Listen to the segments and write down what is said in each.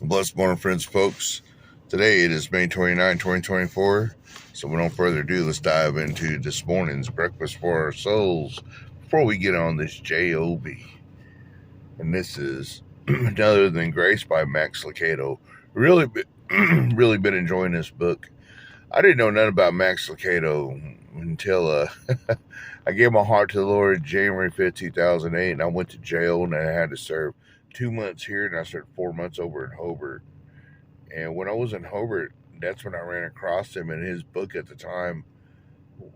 Blessed morning, friends, folks. Today it is May 29, 2024. So, without further ado, let's dive into this morning's breakfast for our souls before we get on this JOB. And this is none other than Grace by Max Lucado. Really, really been enjoying this book. I didn't know nothing about Max Lucado until I gave my heart to the Lord January 5th, 2008, and I went to jail and I had to serve 2 months here and I served 4 months over in Hobart. And when I was in Hobart, that's when I ran across him in his book at the time.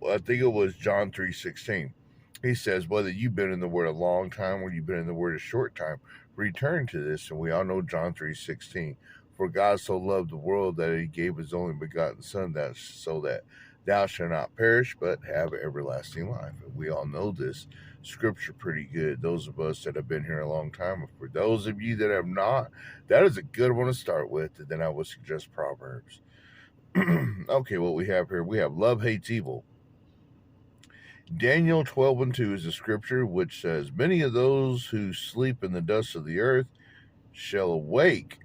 I think it was John 3:16. He says, whether you've been in the Word a long time or you've been in the Word a short time, return to this. And we all know John 3:16. For God so loved the world that he gave his only begotten Son, that so that thou shalt not perish, but have everlasting life. And we all know this scripture pretty good, those of us that have been here a long time. For those of you that have not, that is a good one to start with. And then I would suggest Proverbs. Okay, what we have here, we have love hates evil. Daniel 12:2 is a scripture which says, many of those who sleep in the dust of the earth shall awake,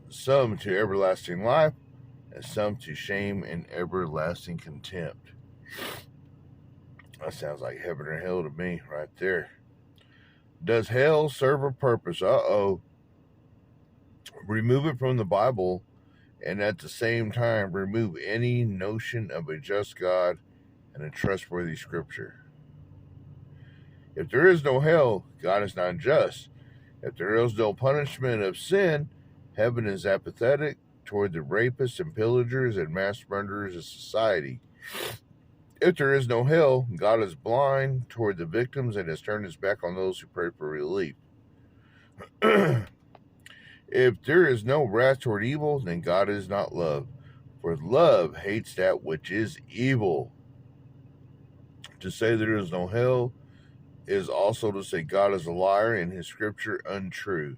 some to everlasting life, and some to shame and everlasting contempt. That sounds like heaven or hell to me right there. Does hell serve a purpose? Remove it from the Bible, and at the same time remove any notion of a just God and a trustworthy scripture. If there is no hell, God is not just. If there is no punishment of sin, heaven is apathetic toward the rapists and pillagers and mass murderers of society. If there is no hell, God is blind toward the victims and has turned his back on those who pray for relief. If there is no wrath toward evil, then God is not love. For love hates that which is evil. To say there is no hell is also to say God is a liar and his scripture untrue.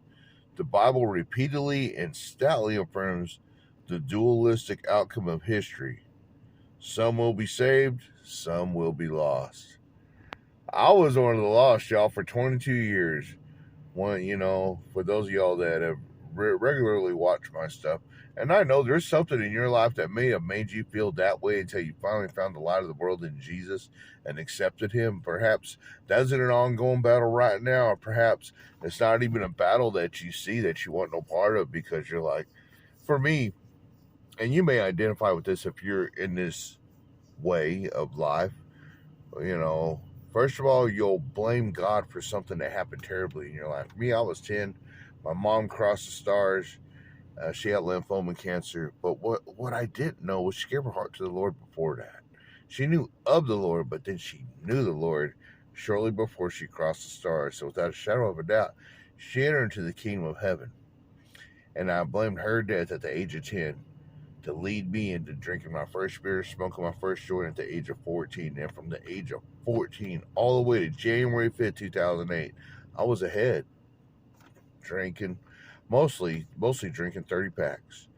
The Bible repeatedly and stoutly affirms the dualistic outcome of history. Some will be saved, some will be lost. I was one of the lost, y'all, for 22 years. For those of y'all that have regularly watched my stuff, and I know there's something in your life that may have made you feel that way until you finally found the light of the world in Jesus and accepted him. Perhaps that's in an ongoing battle right now, or perhaps it's not even a battle that you see that you want no part of, because you're like, for me, and you may identify with this if you're in this way of life, first of all, you'll blame God for something that happened terribly in your life. For me, I was 10. My mom crossed the stars. She had lymphoma and cancer. But what I didn't know was she gave her heart to the Lord before that. She knew of the Lord, but then she knew the Lord shortly before she crossed the stars. So without a shadow of a doubt, she entered into the kingdom of heaven. And I blamed her death at the age of 10 to lead me into drinking my first beer, smoking my first joint at the age of 14. And from the age of 14 all the way to January 5th, 2008, I was ahead, drinking, mostly drinking 30 packs.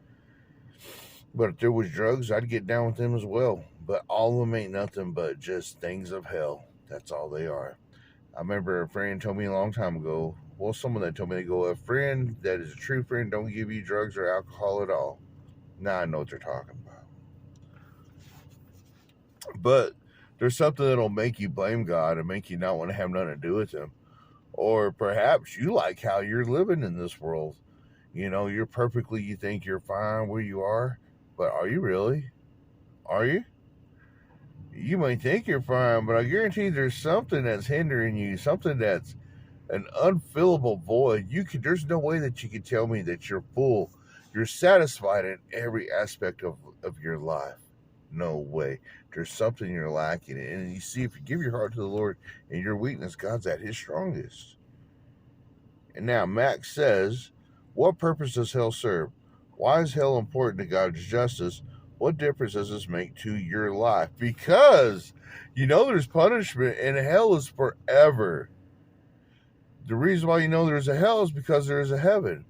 But if there was drugs, I'd get down with them as well. But all of them ain't nothing but just things of hell. That's all they are. I remember a friend told me a long time ago, someone that told me, a friend that is a true friend don't give you drugs or alcohol at all. Now I know what they're talking about. But there's something that'll make you blame God and make you not want to have nothing to do with him. Or perhaps you like how you're living in this world. You think you're fine where you are, but are you really? Are you? You might think you're fine, but I guarantee there's something that's hindering you, something that's an unfillable void. There's no way that you can tell me that you're full, you're satisfied in every aspect of your life. No way. There's something you're lacking. And you see, if you give your heart to the Lord in your weakness, God's at his strongest. And now Max says, what purpose does hell serve? Why is hell important to God's justice? What difference does this make to your life? Because there's punishment and hell is forever. The reason why there's a hell is because there's a heaven.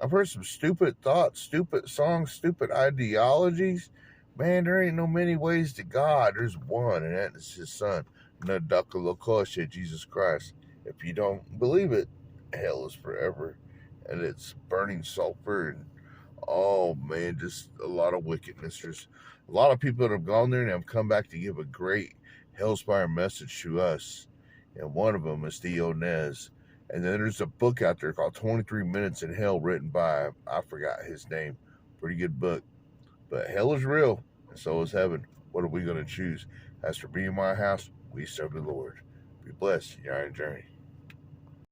I've heard some stupid thoughts, stupid songs, stupid ideologies. Man, there ain't no many ways to God. There's one, and that is his son, Nadaka Lokosha, Jesus Christ. If you don't believe it, hell is forever. and it's burning sulfur, and oh man, just a lot of wickedness. There's a lot of people that have gone there and have come back to give a great hellspire message to us, and one of them is Theo Nez. And then there's a book out there called 23 Minutes in Hell, written by, I forgot his name. Pretty good book. But hell is real, and so is heaven. What are we going to choose? As for me and my house, we serve the Lord. Be blessed, your iron journey.